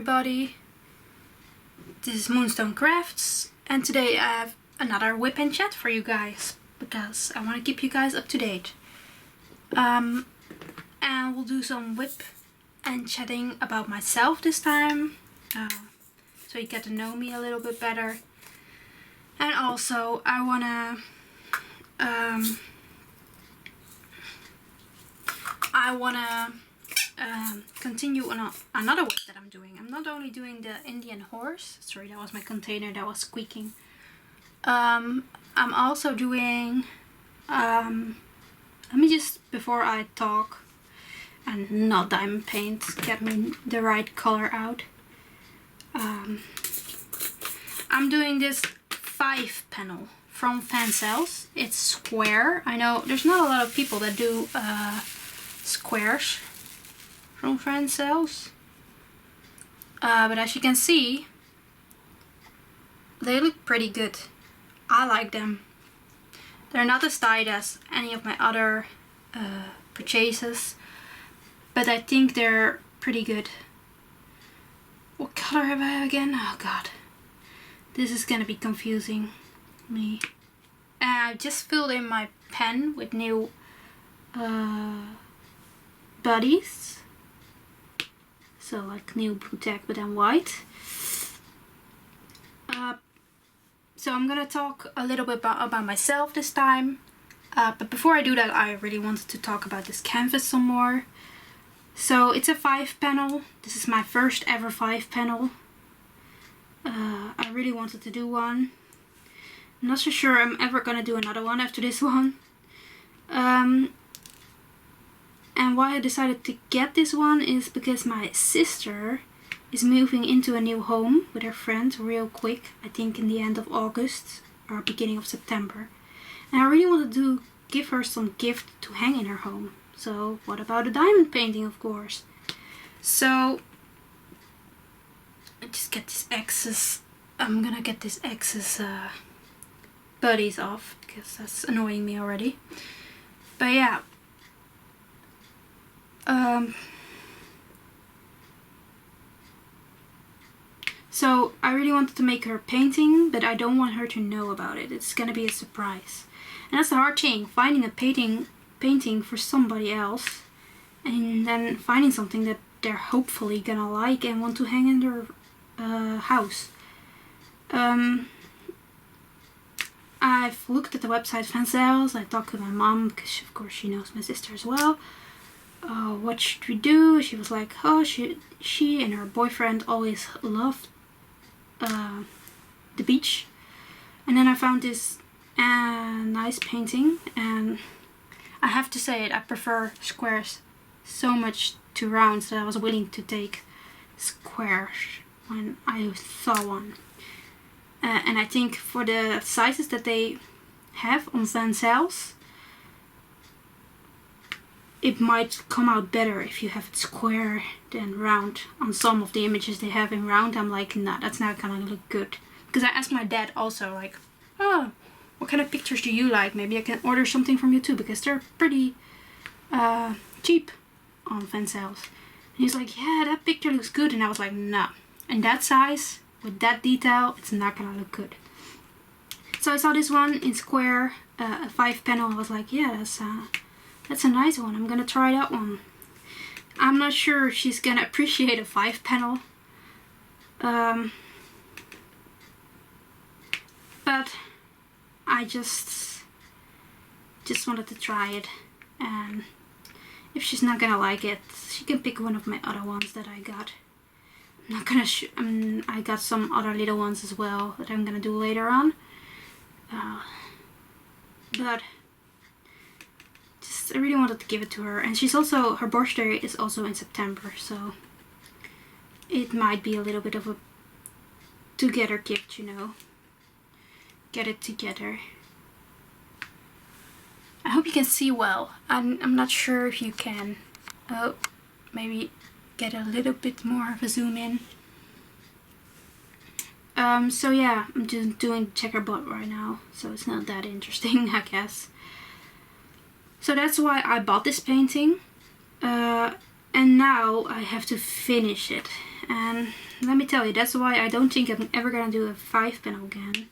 everybody, this is Moonstone Crafts, and today I have another whip and chat for you guys because I want to keep you guys up to date. And we'll do some whip and chatting about myself this time, so you get to know me a little bit better. And also I wanna continue on another whip that I'm doing. I'm not only doing the Indian horse. Sorry, that was my container that was squeaking. I'm also doing, let me just, before I talk and not diamond paint, get me the right color out. I'm doing this 5 panel from Fansells. It's square. I know there's not a lot of people that do squares from Fansells, but as you can see, they look pretty good. I like them. They're not as tight as any of my other purchases, but I think they're pretty good. What color have I again? Oh god, this is gonna be confusing me. And I just filled in my pen with new buddies. So like new blue tack but then white. So I'm gonna talk a little bit about myself this time. But before I do that, I really wanted to talk about this canvas some more. So it's a 5 panel. This is my first ever 5 panel. I really wanted to do one. I'm not so sure I'm ever gonna do another one after this one. And why I decided to get this one is because my sister is moving into a new home with her friend real quick. I think in the end of August or beginning of September. And I really wanted to give her some gift to hang in her home. So what about a diamond painting, of course. So I just get this excess. I'm gonna get this excess buddies off because that's annoying me already. But yeah. So I really wanted to make her a painting, but I don't want her to know about it. It's gonna be a surprise. And that's the hard thing, finding a painting for somebody else and then finding something that they're hopefully gonna like and want to hang in their house. I've looked at the website Fansells. I talked to my mom because of course she knows my sister as well. What should we do? She was like, oh, she and her boyfriend always loved the beach. And then I found this nice painting, and I have to say it, I prefer squares so much to rounds that I was willing to take squares when I saw one. And I think for the sizes that they have on Fansells, it might come out better if you have it square than round. On some of the images they have in round, I'm like, nah, that's not gonna look good. Because I asked my dad also, like, oh, what kind of pictures do you like? Maybe I can order something from you too, because they're pretty cheap on Fansells. And he's like, yeah, that picture looks good. And I was like, nah. And that size, with that detail, it's not gonna look good. So I saw this one in square, a 5 panel. I was like, yeah, that's a nice one. I'm gonna try that one. I'm not sure if she's gonna appreciate a 5 panel. But I just wanted to try it. And if she's not gonna like it, she can pick one of my other ones that I got. I'm not gonna I got some other little ones as well that I'm gonna do later on. But I really wanted to give it to her, and she's also, her birthday is also in September, so it might be a little bit of a together gift, you know. Get it together. I hope you can see well. I'm not sure if you can. Oh, maybe get a little bit more of a zoom in. So yeah, I'm just doing checkerboard right now, so it's not that interesting, I guess. So that's why I bought this painting. And now I have to finish it. And let me tell you, that's why I don't think I'm ever gonna do a 5 panel again.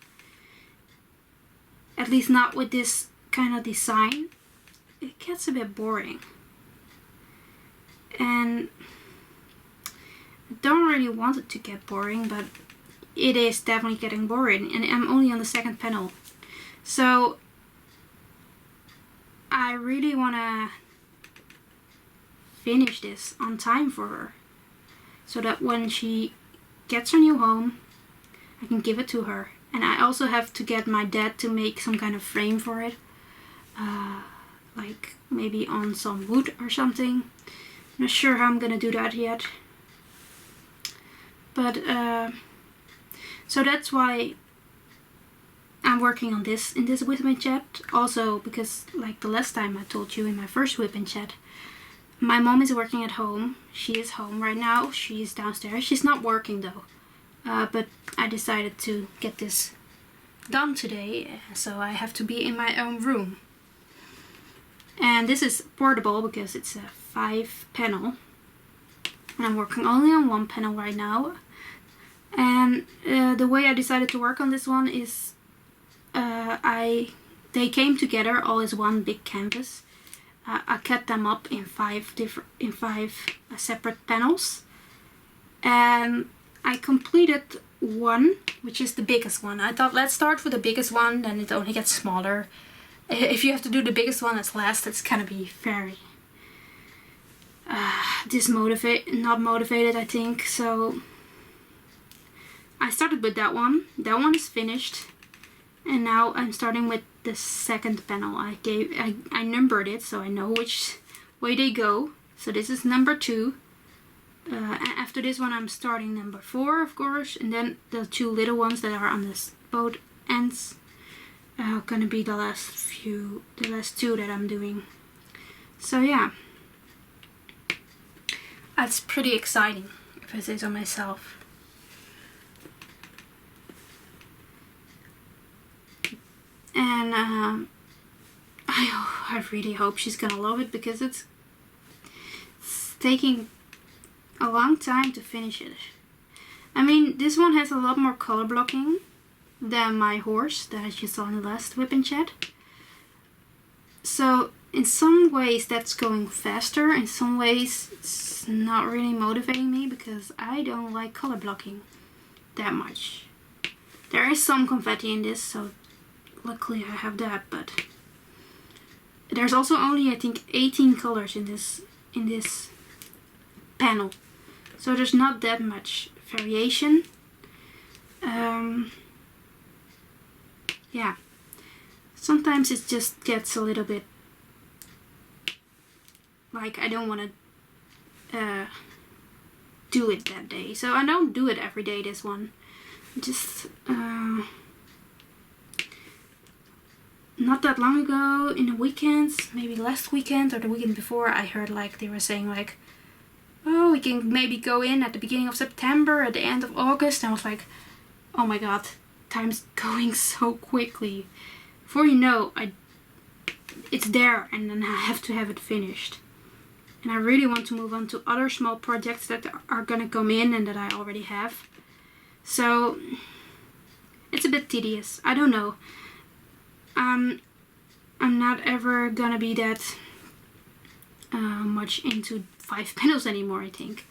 At least not with this kind of design. It gets a bit boring. And I don't really want it to get boring, but it is definitely getting boring. And I'm only on the 2nd panel. So I really want to finish this on time for her. So that when she gets her new home, I can give it to her. And I also have to get my dad to make some kind of frame for it. Like maybe on some wood or something. I'm not sure how I'm gonna do that yet. But so that's why I'm working on this in this Wip Chat. Also because like the last time I told you in my first Wip Chat, my mom is working at home. She is home right now. She is downstairs. She's not working though. But I decided to get this done today, so I have to be in my own room. And this is portable because it's a 5 panel. And I'm working only on 1 panel right now. And the way I decided to work on this one is they came together all as one big canvas. I cut them up in 5 separate panels. And I completed one, which is the biggest one. I thought let's start with the biggest one, then it only gets smaller. If you have to do the biggest one as last, it's gonna be very not motivated, I think. So I started with that one. That one is finished, and now I'm starting with the 2nd panel. I numbered it so I know which way they go. So this is number 2. After this one I'm starting number 4, of course, and then the 2 little ones that are on both ends are gonna be the last 2 that I'm doing. So yeah, it's pretty exciting, if I say so myself. And I really hope she's gonna love it, because it's taking a long time to finish it. I mean, this one has a lot more color blocking than my horse that you saw in the last Wip Chat. So in some ways that's going faster, in some ways it's not really motivating me because I don't like color blocking that much. There is some confetti in this, so luckily I have that, but there's also only, I think, 18 colors in this panel. So there's not that much variation. Yeah, sometimes it just gets a little bit like I don't want to do it that day. So I don't do it every day, this one. Just not that long ago, in the weekends, maybe last weekend or the weekend before, I heard like they were saying like, oh, we can maybe go in at the beginning of September, at the end of August. And I was like, oh my god, time's going so quickly. Before you know, it's there, and then I have to have it finished. And I really want to move on to other small projects that are gonna come in and that I already have. So it's a bit tedious. I don't know. I'm not ever gonna be that much into 5 panels anymore, I think.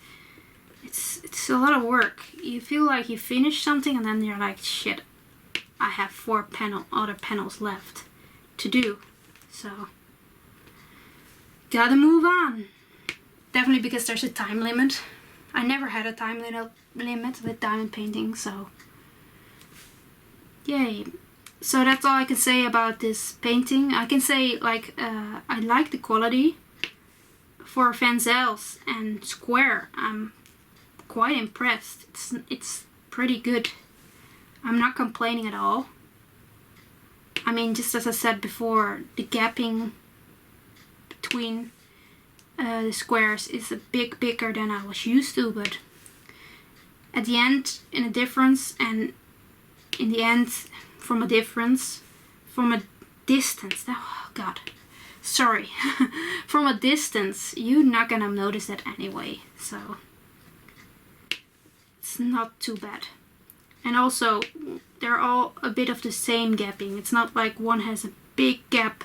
It's a lot of work. You feel like you finish something and then you're like, shit, I have 4 other panels left to do. So gotta move on. Definitely because there's a time limit. I never had a time limit with diamond painting, so yay. So that's all I can say about this painting. I can say like I like the quality. For Fansells and square, I'm quite impressed. It's pretty good. I'm not complaining at all. I mean, just as I said before, the gapping between the squares is a bit bigger than I was used to, but at the end, in a difference, and in the end, from a distance, oh god, sorry, from a distance, you're not gonna notice that anyway, so it's not too bad. And also, they're all a bit of the same gapping. It's not like one has a big gap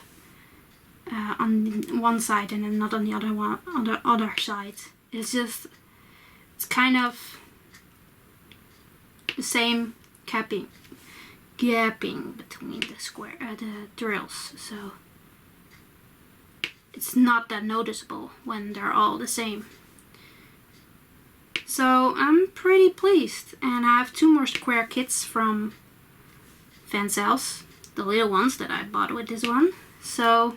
on one side and then not on the other one, on the other side. It's kind of the same gapping between the drills. So it's not that noticeable when they're all the same. So I'm pretty pleased, and I have 2 more square kits from Fansells, the little ones that I bought with this one. So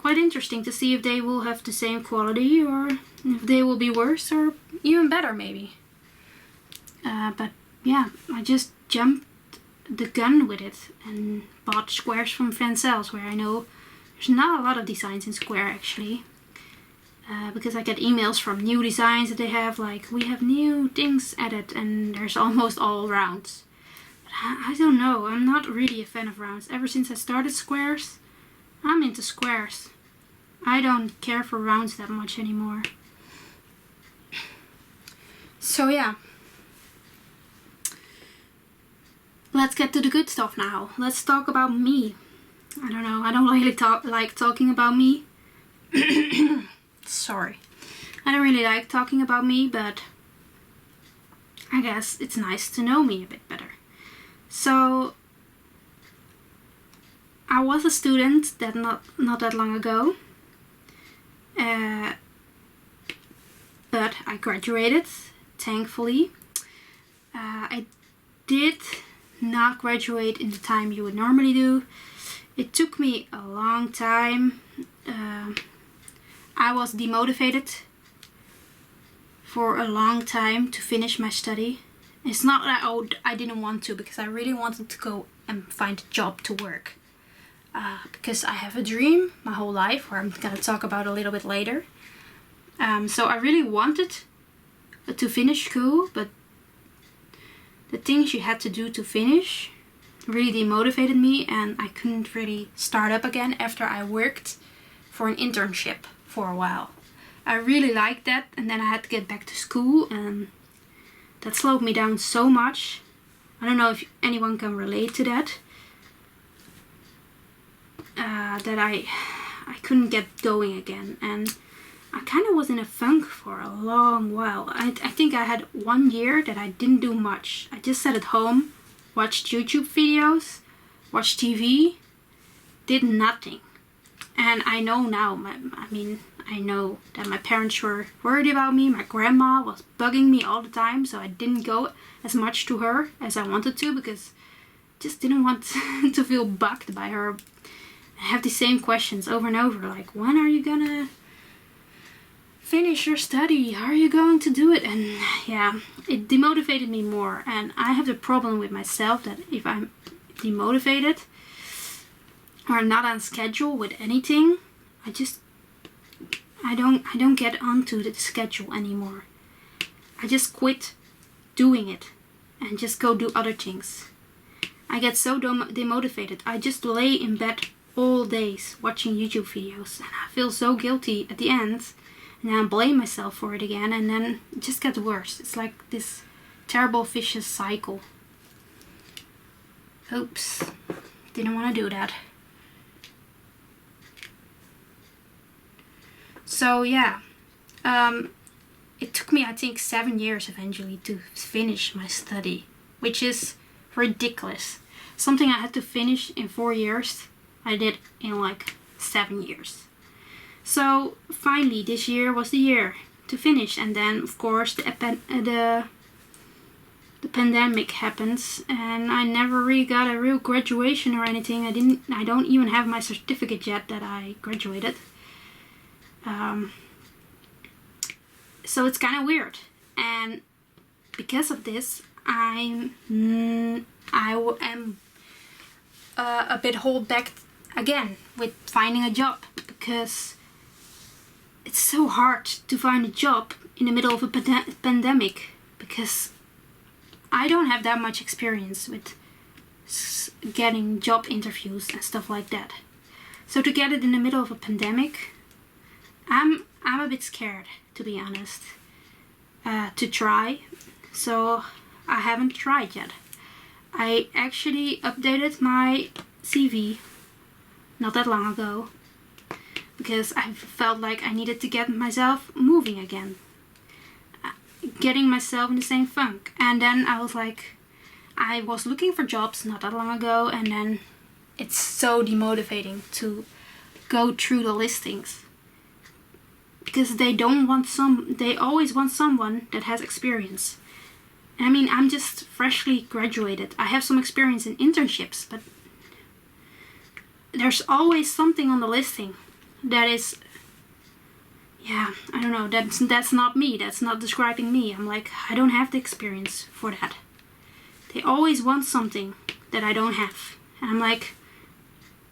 quite interesting to see if they will have the same quality or if they will be worse or even better maybe. But yeah, I just jumped the gun with it and bought squares from Fansells, where I know there's not a lot of designs in square actually. Because I get emails from new designs that they have, like, we have new things added, and there's almost all rounds. But I don't know, I'm not really a fan of rounds. Ever since I started squares, I'm into squares. I don't care for rounds that much anymore. So yeah. Let's get to the good stuff now. Let's talk about me. I don't know, I don't really like talking about me. Sorry. I don't really like talking about me, but I guess it's nice to know me a bit better. So I was a student that not that long ago. But I graduated, thankfully. I did not graduate in the time you would normally do. It took me a long time. I was demotivated for a long time to finish my study. It's not that I didn't want to, because I really wanted to go and find a job to work. Because I have a dream my whole life, where I'm going to talk about a little bit later. So I really wanted to finish school, but the things you had to do to finish really demotivated me, and I couldn't really start up again after I worked for an internship for a while. I really liked that, and then I had to get back to school, and that slowed me down so much. I don't know if anyone can relate to that. That I couldn't get going again, and I kind of was in a funk for a long while. I think I had 1 year that I didn't do much. I just sat at home, watched YouTube videos, watched TV, did nothing. And I know now, I know that my parents were worried about me. My grandma was bugging me all the time, so I didn't go as much to her as I wanted to, because I just didn't want to feel bugged by her. I have the same questions over and over, like, when are you gonna finish your study? How are you going to do it? And yeah, it demotivated me more. And I have the problem with myself that if I'm demotivated or not on schedule with anything, I don't get onto the schedule anymore. I just quit doing it and just go do other things. I get so demotivated. I just lay in bed all days watching YouTube videos, and I feel so guilty at the end, and then I blame myself for it again, and then it just gets worse. It's like this terrible vicious cycle. Oops, didn't want to do that. So yeah, it took me, I think, 7 years eventually to finish my study, which is ridiculous. Something I had to finish in 4 years, I did in like 7 years. So finally this year was the year to finish, and then of course the pandemic happens, and I never really got a real graduation or anything. I don't even have my certificate yet that I graduated. So it's kind of weird, and because of this, I am a bit hold back again with finding a job, because it's so hard to find a job in the middle of a pandemic, because I don't have that much experience with getting job interviews and stuff like that. So to get it in the middle of a pandemic, I'm a bit scared, to be honest, to try. so I haven't tried yet. I actually updated my CV not that long ago because I felt like I needed to get myself moving again, getting myself in the same funk. And then I was looking for jobs not that long ago, and then it's so demotivating to go through the listings because they always want someone that has experience. I mean, I'm just freshly graduated. I have some experience in internships, but there's always something on the listing that is, yeah, I don't know, that's not me, that's not describing me. I'm like, I don't have the experience for that. They always want something that I don't have. And I'm like,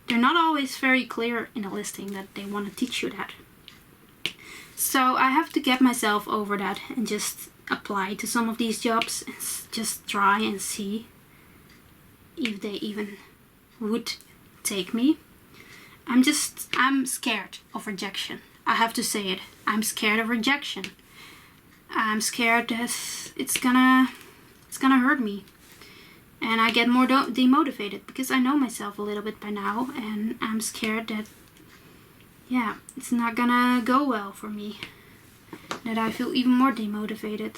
they're not always very clear in the listing that they want to teach you that. So I have to get myself over that and just apply to some of these jobs and just try and see if they even would take me. I'm scared of rejection. I have to say it. I'm scared of rejection. I'm scared that it's gonna hurt me. And I get more demotivated because I know myself a little bit by now, and I'm scared that, yeah, it's not gonna go well for me. That I feel even more demotivated.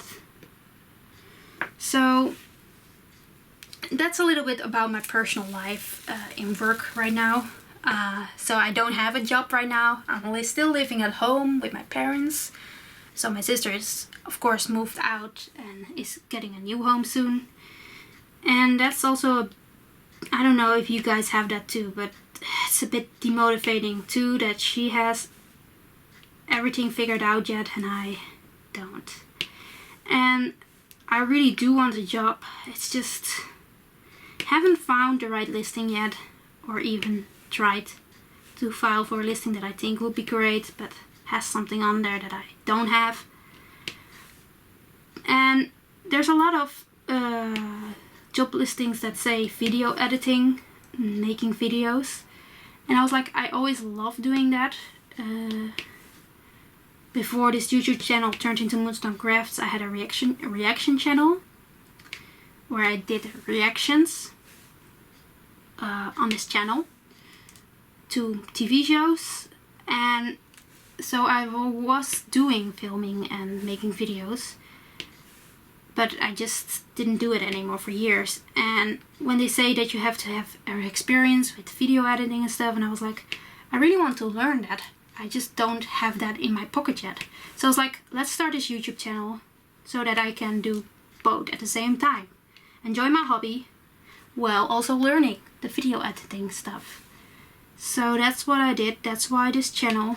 So that's a little bit about my personal life in work right now. So I don't have a job right now. I'm still living at home with my parents. So my sister is, of course, moved out and is getting a new home soon. And that's also, I don't know if you guys have that too, but it's a bit demotivating too that she has everything figured out yet and I don't. And I really do want a job. It's just haven't found the right listing yet, or even tried to file for a listing that I think would be great but has something on there that I don't have. And there's a lot of job listings that say video editing, making videos, and I was like, I always loved doing that. Before this YouTube channel turned into Moonstone Crafts, I had a reaction channel where I did reactions on this channel to TV shows, and so I was doing filming and making videos, but I just didn't do it anymore for years. And when they say that you have to have experience with video editing and stuff, and I was like, I really want to learn that. I just don't have that in my pocket yet. So I was like, let's start this YouTube channel so that I can do both at the same time. Enjoy my hobby while also learning the video editing stuff. So that's what I did. That's why this channel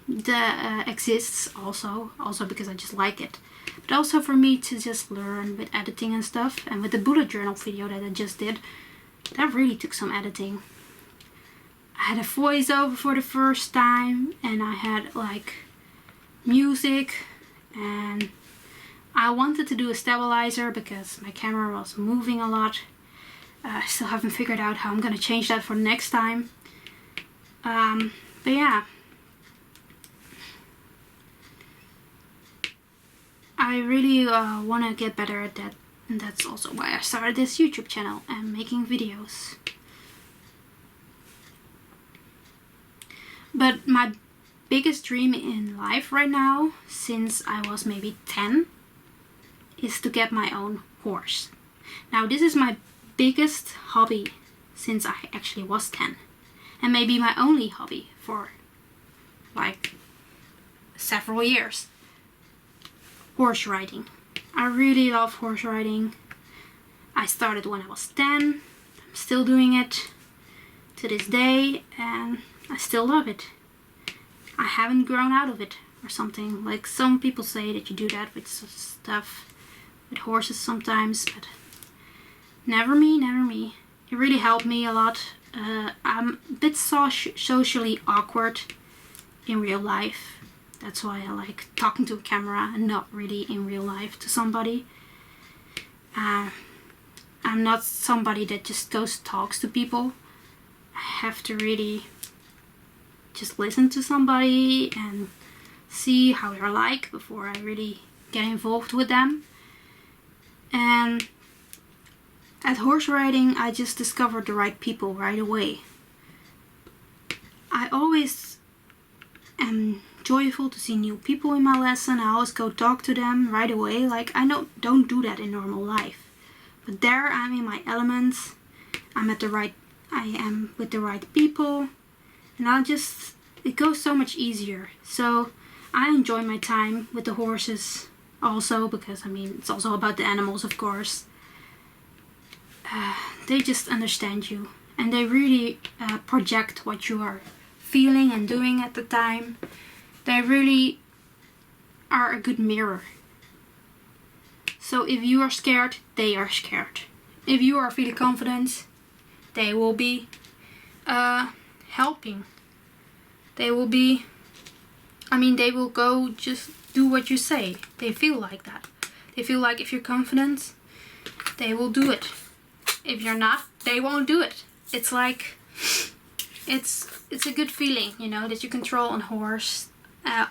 exists also because I just like it. But also for me to just learn with editing and stuff. And with the bullet journal video that I just did, that really took some editing. I had a voiceover for the first time, and I had like music, and I wanted to do a stabilizer because my camera was moving a lot. I still haven't figured out how I'm gonna change that for next time. But yeah, I really want to get better at that, and that's also why I started this YouTube channel and making videos. But my biggest dream in life right now, since I was maybe 10, is to get my own horse. Now this is my biggest hobby since I actually was 10. And maybe my only hobby for like several years. Horse riding. I really love horse riding. I started when I was 10. I'm still doing it to this day, and I still love it. I haven't grown out of it or something. Like some people say that you do that with stuff, with horses sometimes, but never me, never me. It really helped me a lot. I'm a bit socially awkward in real life. That's why I like talking to a camera and not really in real life to somebody. I'm not somebody that just goes talks to people. I have to really just listen to somebody and see how they're like before I really get involved with them. And at horse riding, I just discovered the right people right away. I always am joyful to see new people in my lesson. I always go talk to them right away. Like, I don't do that in normal life. But there I'm in my elements. I am with the right people. And it goes so much easier. So I enjoy my time with the horses also, because I mean, it's also about the animals, of course. They just understand you, and they really project what you are feeling and doing at the time. They really are a good mirror. So if you are scared, they are scared. If you are feeling confident, they will be helping. They will go just do what you say. They feel like that. They feel like if you're confident, they will do it. If you're not, they won't do it. It's like, it's a good feeling, you know, that you control a horse,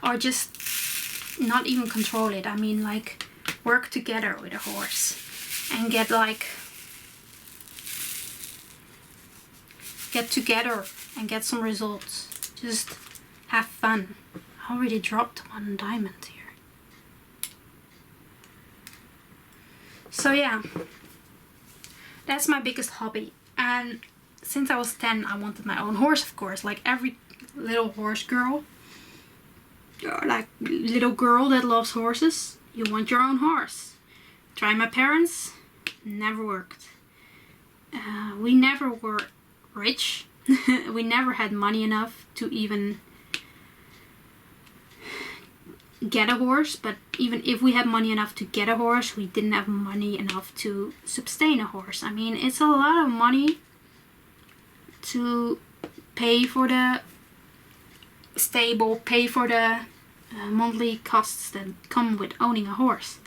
or just not even control it. I mean, like, work together with a horse and get together and get some results. Just have fun. I already dropped one diamond here. So yeah, that's my biggest hobby. And since I was 10, I wanted my own horse, of course, like every little horse girl, or like little girl that loves horses. You want your own horse. Try my parents, never worked. We never were rich. We never had money enough to even get a horse, but even if we had money enough to get a horse, we didn't have money enough to sustain a horse. I mean, it's a lot of money to pay for the stable, pay for the monthly costs that come with owning a horse.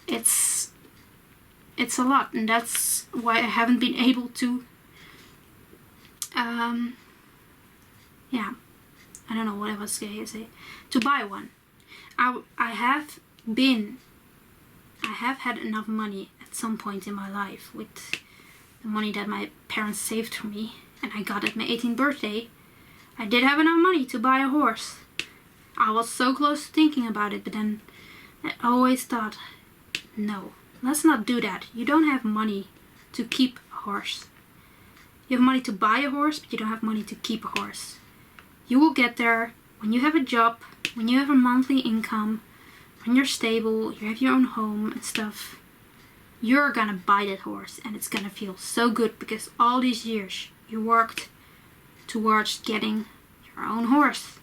It's a lot, and that's why I haven't been able to yeah, I don't know what I was going to say, to buy one. I have had enough money at some point in my life with the money that my parents saved for me, and I got at my 18th birthday. I did have enough money to buy a horse. I was so close to thinking about it, but then I always thought, no, let's not do that. You don't have money to keep a horse. You have money to buy a horse, but you don't have money to keep a horse. You will get there when you have a job, when you have a monthly income, when you're stable, you have your own home and stuff. You're gonna buy that horse, and it's gonna feel so good because all these years you worked towards getting your own horse.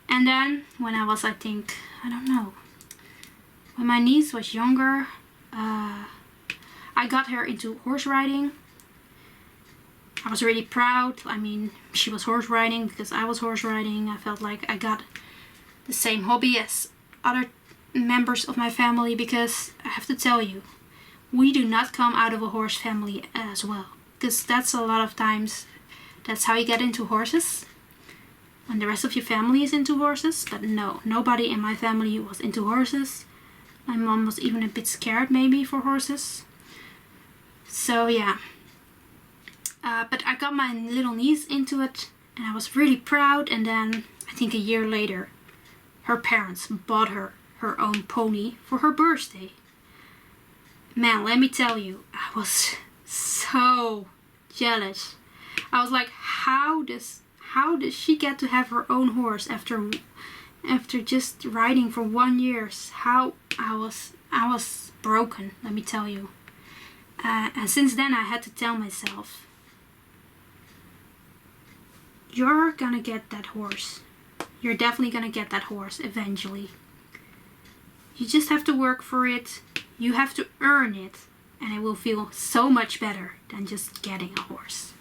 And then when I was, I think, I don't know, when my niece was younger, I got her into horse riding. I was really proud. I mean, she was horse riding because I was horse riding. I felt like I got the same hobby as other members of my family, because I have to tell you, we do not come out of a horse family as well. Because that's a lot of times, that's how you get into horses, when the rest of your family is into horses. But no, nobody in my family was into horses. My mom was even a bit scared maybe for horses. So yeah. But I got my little niece into it, and I was really proud. And then I think a year later, her parents bought her own pony for her birthday. Man, let me tell you, I was so jealous. I was like, how does she get to have her own horse after just riding for 1 year? How I was broken, let me tell you. And since then I had to tell myself, you're gonna get that horse. You're definitely gonna get that horse eventually. You just have to work for it. You have to earn it. And it will feel so much better than just getting a horse.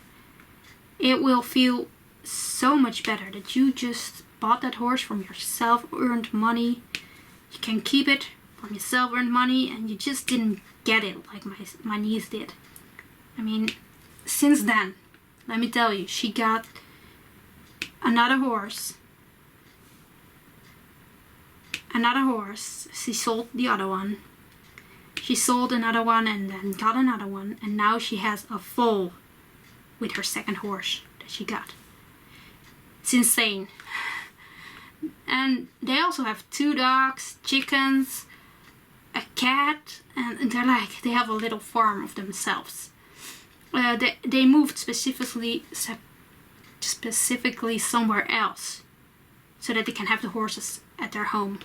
It will feel so much better that you just bought that horse from your self-earned money. You can keep it from your self-earned money, and you just didn't get it like my niece did. I mean, since then, let me tell you, she got another horse. She sold the other one. She sold another one and then got another one, and now she has a foal with her second horse that she got. It's insane. And they also have 2 dogs, chickens, a cat, and they have a little farm of themselves. They moved specifically somewhere else so that they can have the horses at their home.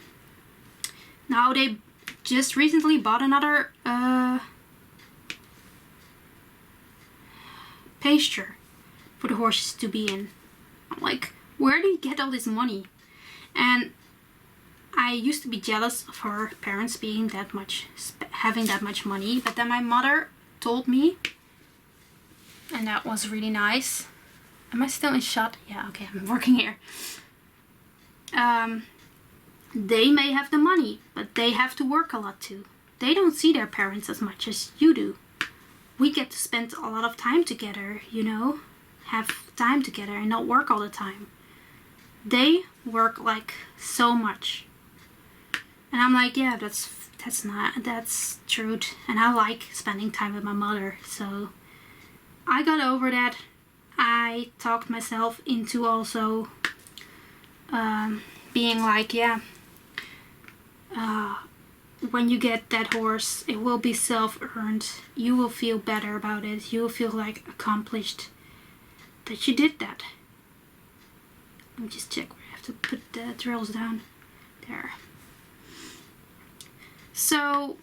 Now they just recently bought another pasture for the horses to be in. I'm like, where do you get all this money? And I used to be jealous of her parents being that much, having that much money, but then my mother told me, and that was really nice. Am I still in shot? Yeah, okay, I'm working here. They may have the money, but they have to work a lot too. They don't see their parents as much as you do. We get to spend a lot of time together, you know, have time together and not work all the time. They work like so much. And I'm like, yeah, that's true. And I like spending time with my mother. So I got over that. I talked myself into also being like, yeah, when you get that horse, it will be self-earned. You will feel better about it. You will feel like accomplished that you did that. Let me just check where I have to put the drills down. There. So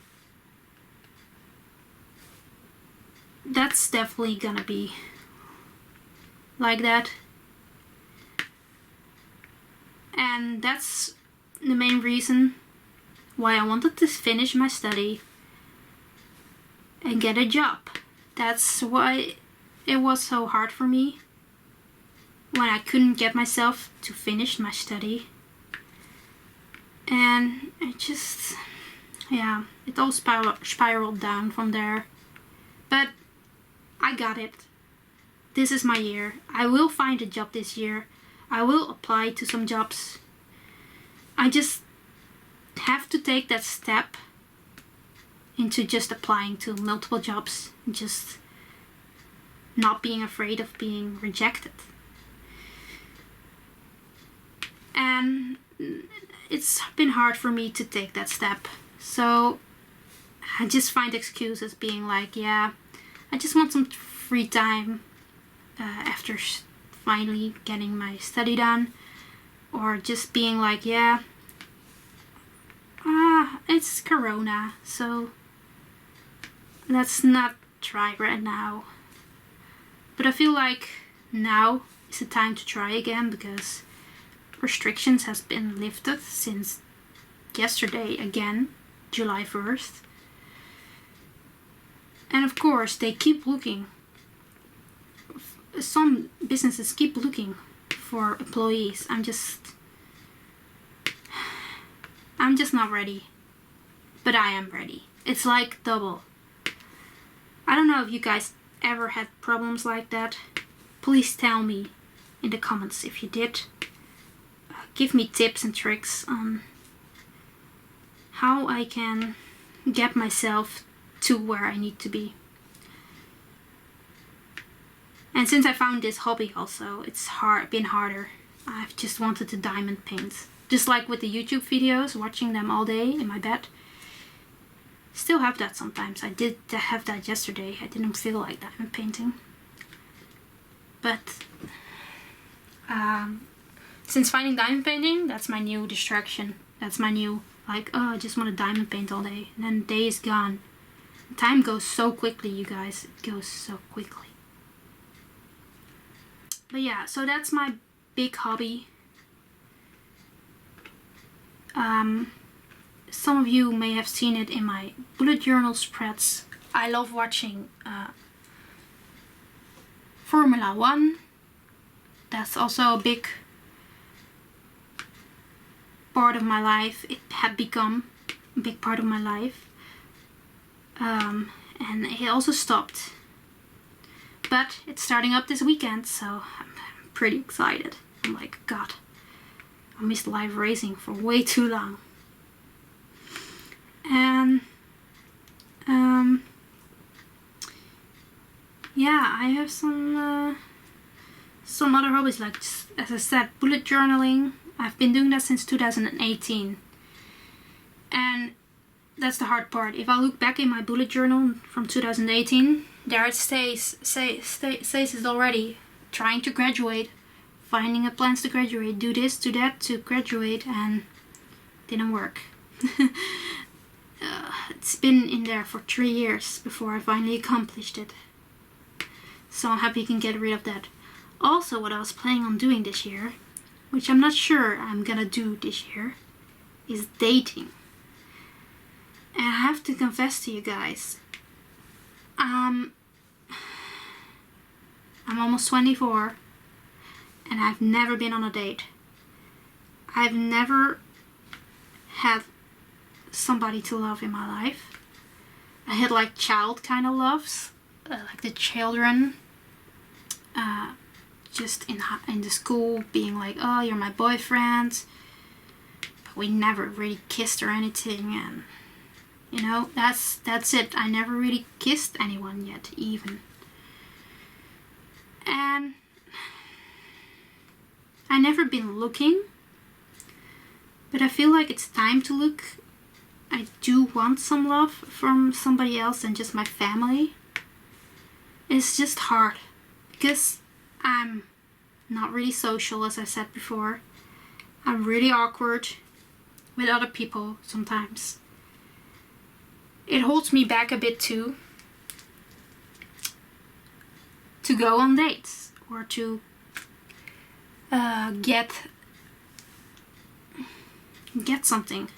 that's definitely gonna be like that. And that's the main reason why I wanted to finish my study and get a job. That's why it was so hard for me when I couldn't get myself to finish my study. And it just, yeah, it all spiraled down from there. But I got it. This is my year. I will find a job this year. I will apply to some jobs. I just have to take that step into just applying to multiple jobs. Just not being afraid of being rejected. And it's been hard for me to take that step. So I just find excuses being like, yeah, I just want some free time after finally getting my study done. Or just being like, yeah, it's Corona, so let's not try right now. But I feel like now is the time to try again, because restrictions has been lifted since yesterday again, July 1st. And of course they keep looking. Some businesses keep looking for employees. I'm just not ready. But I am ready. It's like double. I don't know if you guys ever had problems like that. Please tell me in the comments if you did. Give me tips and tricks on how I can get myself to where I need to be. And since I found this hobby also, it's been harder. I've just wanted to diamond paint. Just like with the YouTube videos, watching them all day in my bed. Still have that sometimes. I did have that yesterday. I didn't feel like diamond painting. But since finding diamond painting, that's my new distraction. That's my new, like, oh, I just want to diamond paint all day. And then the day is gone. Time goes so quickly, you guys. It goes so quickly. But yeah, so that's my big hobby. Some of you may have seen it in my bullet journal spreads. I love watching Formula 1. That's also a big part of my life. It had become a big part of my life. And it also stopped. But it's starting up this weekend, so I'm pretty excited. I'm like, God, I missed live racing for way too long. And I have some other hobbies, like, as I said, bullet journaling. I've been doing that since 2018. And that's the hard part. If I look back in my bullet journal from 2018, there it stays it already. Trying to graduate, finding a plans to graduate, do this, do that to graduate, and didn't work. It's been in there for 3 years before I finally accomplished it. So I'm happy you can get rid of that. Also, what I was planning on doing this year, which I'm not sure I'm gonna do this year, is dating. And I have to confess to you guys, I'm almost 24 and I've never been on a date. I've never had somebody to love in my life. I had like child kind of loves, like the children, just in the school being like, oh, you're my boyfriend. But we never really kissed or anything, and you know, that's it. I never really kissed anyone yet, even. And I never been looking, but I feel like it's time to look. I do want some love from somebody else than just my family. It's just hard because I'm not really social, as I said before. I'm really awkward with other people sometimes. It holds me back a bit too, to go on dates or to get something.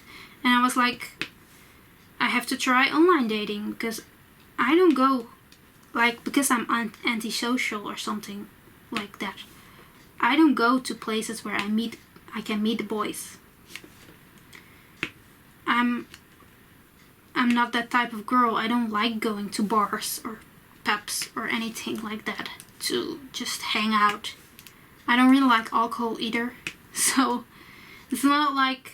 And I was like, I have to try online dating because I don't go, like, because I'm antisocial or something like that. I don't go to places where I can meet the boys. I'm not that type of girl. I don't like going to bars or pubs or anything like that to just hang out. I don't really like alcohol either. So it's not like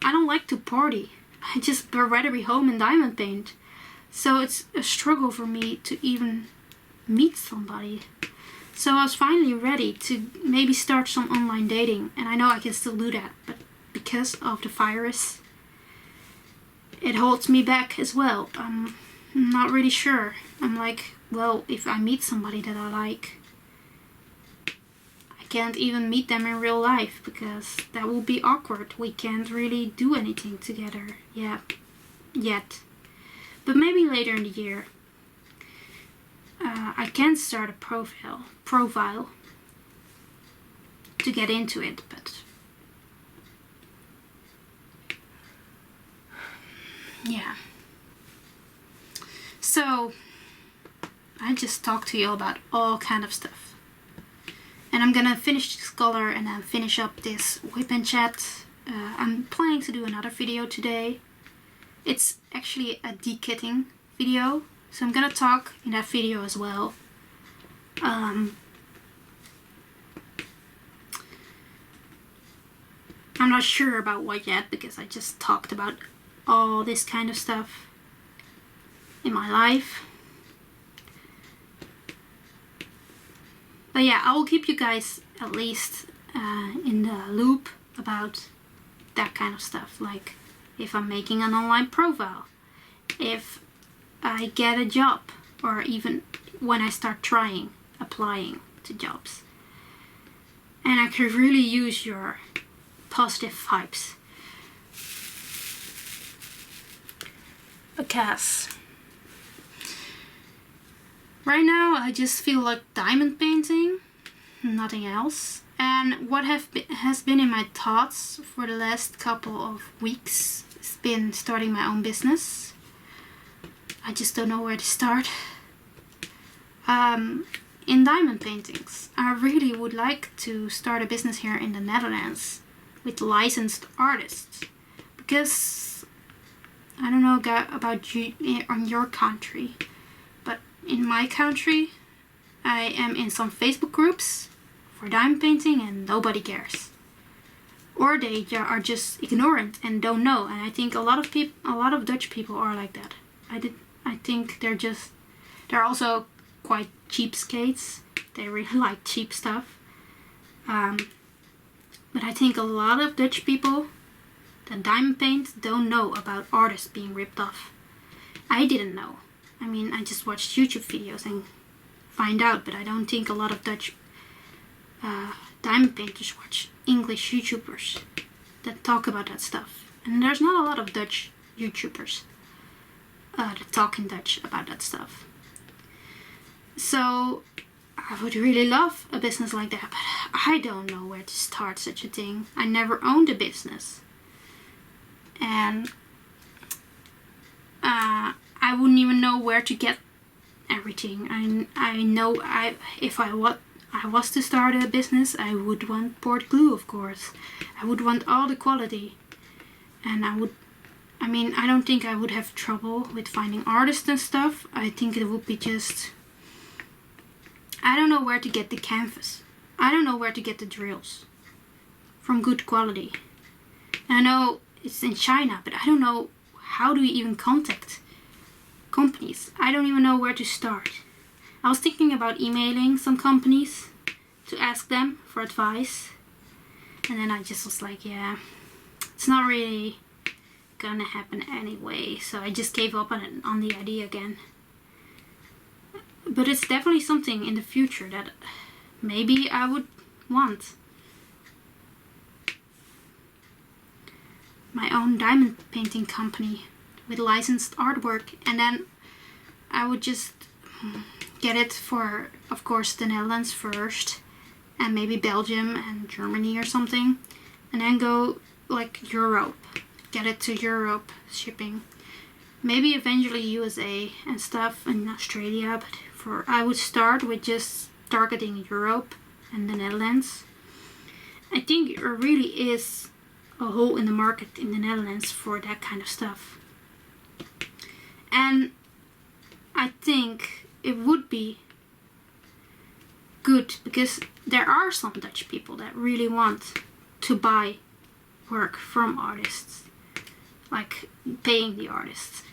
I don't like to party. I just rather be home and diamond paint. So it's a struggle for me to even meet somebody. So I was finally ready to maybe start some online dating. And I know I can still do that, but because of the virus, it holds me back as well. I'm not really sure. I'm like, well, if I meet somebody that I like, I can't even meet them in real life because that will be awkward. We can't really do anything together yet. But maybe later in the year, I can start a profile to get into it, but yeah. So I just talked to you about all kind of stuff, and I'm gonna finish this color and then finish up this Wip Chat. I'm planning to do another video today. It's actually a dekitting video, so I'm gonna talk in that video as well. I'm not sure about what yet because I just talked about all this kind of stuff in my life. But yeah, I will keep you guys at least in the loop about that kind of stuff, like if I'm making an online profile, if I get a job, or even when I start applying to jobs. And I could really use your positive vibes. Because right now I just feel like diamond painting, nothing else. And what has been in my thoughts for the last couple of weeks has been starting my own business. I just don't know where to start. In diamond paintings, I really would like to start a business here in the Netherlands with licensed artists, because I don't know about you on your country, but in my country I am in some Facebook groups for diamond painting and nobody cares, or they are just ignorant and don't know. And I think a lot of Dutch people are like that. I think they're also quite cheapskates. They really like cheap stuff. But I think a lot of Dutch people that diamond paint don't know about artists being ripped off. I didn't know. I mean, I just watched YouTube videos and find out, but I don't think a lot of Dutch diamond painters watch English YouTubers that talk about that stuff. And there's not a lot of Dutch YouTubers that talk in Dutch about that stuff. So I would really love a business like that, but I don't know where to start such a thing. I never owned a business. And I wouldn't even know where to get everything. I know if I was to start a business, I would want port glue, of course. I would want all the quality. And I don't think I would have trouble with finding artists and stuff. I think it would be just, I don't know where to get the canvas. I don't know where to get the drills from good quality. And I know it's in China, but I don't know how do we even contact companies. I don't even know where to start. I was thinking about emailing some companies to ask them for advice. And then I just was like, yeah, it's not really gonna happen anyway. So I just gave up on the idea again. But it's definitely something in the future that maybe I would want. My own diamond painting company with licensed artwork, and then I would just get it for, of course, the Netherlands first, and maybe Belgium and Germany or something, and then go like Europe, get it to Europe shipping, maybe eventually USA and stuff in Australia, but I would start with just targeting Europe and the Netherlands. I think there really is a hole in the market in the Netherlands for that kind of stuff. And I think it would be good because there are some Dutch people that really want to buy work from artists, like paying the artists.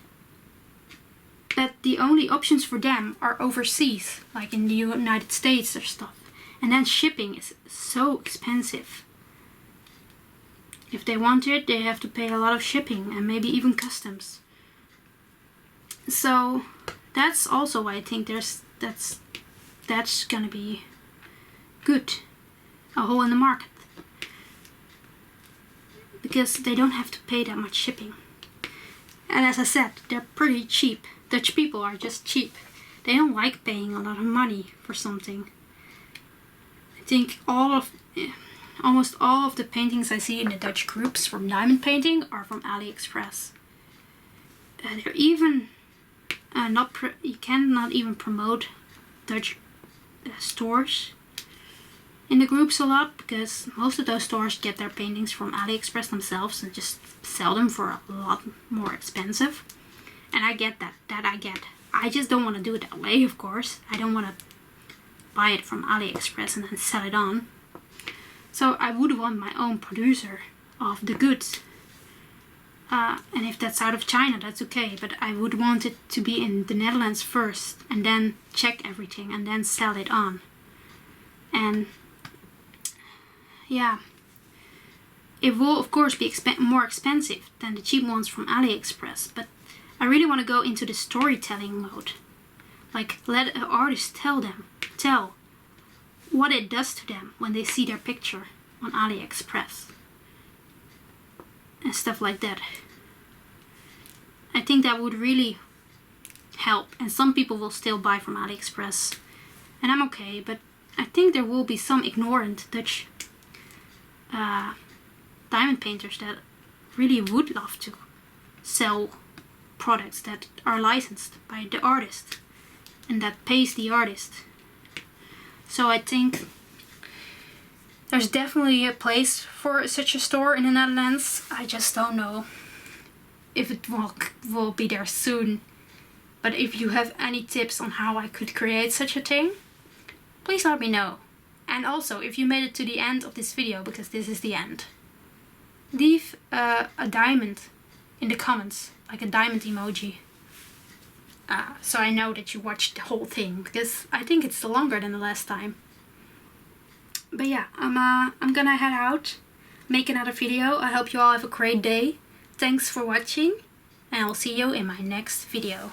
But the only options for them are overseas, like in the United States or stuff. And then shipping is so expensive. If they want it, they have to pay a lot of shipping and maybe even customs. So that's also why I think that's gonna be good, a hole in the market, because they don't have to pay that much shipping. And as I said, they're pretty cheap. Dutch people are just cheap. They don't like paying a lot of money for something. I think almost all of the paintings I see in the Dutch groups from diamond painting are from AliExpress. They're even you cannot even promote Dutch stores in the groups a lot, because most of those stores get their paintings from AliExpress themselves and just sell them for a lot more expensive. And I get that. I get. I just don't want to do it that way, of course. I don't want to buy it from AliExpress and then sell it on. So I would want my own producer of the goods. And if that's out of China, that's okay. But I would want it to be in the Netherlands first, and then check everything and then sell it on. And yeah, it will of course be more expensive than the cheap ones from AliExpress. But I really want to go into the storytelling mode. Like, let an artist tell what it does to them when they see their picture on AliExpress and stuff like that. I think that would really help, and some people will still buy from AliExpress, and I'm okay, but I think there will be some ignorant Dutch diamond painters that really would love to sell products that are licensed by the artist and that pays the artist. So I think there's definitely a place for such a store in the Netherlands. I just don't know if it will be there soon. But if you have any tips on how I could create such a thing, please let me know. And also, if you made it to the end of this video, because this is the end, leave a diamond in the comments, like a diamond emoji. so I know that you watched the whole thing, because I think it's longer than the last time. But yeah, I'm gonna head out, make another video. I hope you all have a great day. Thanks for watching, and I'll see you in my next video.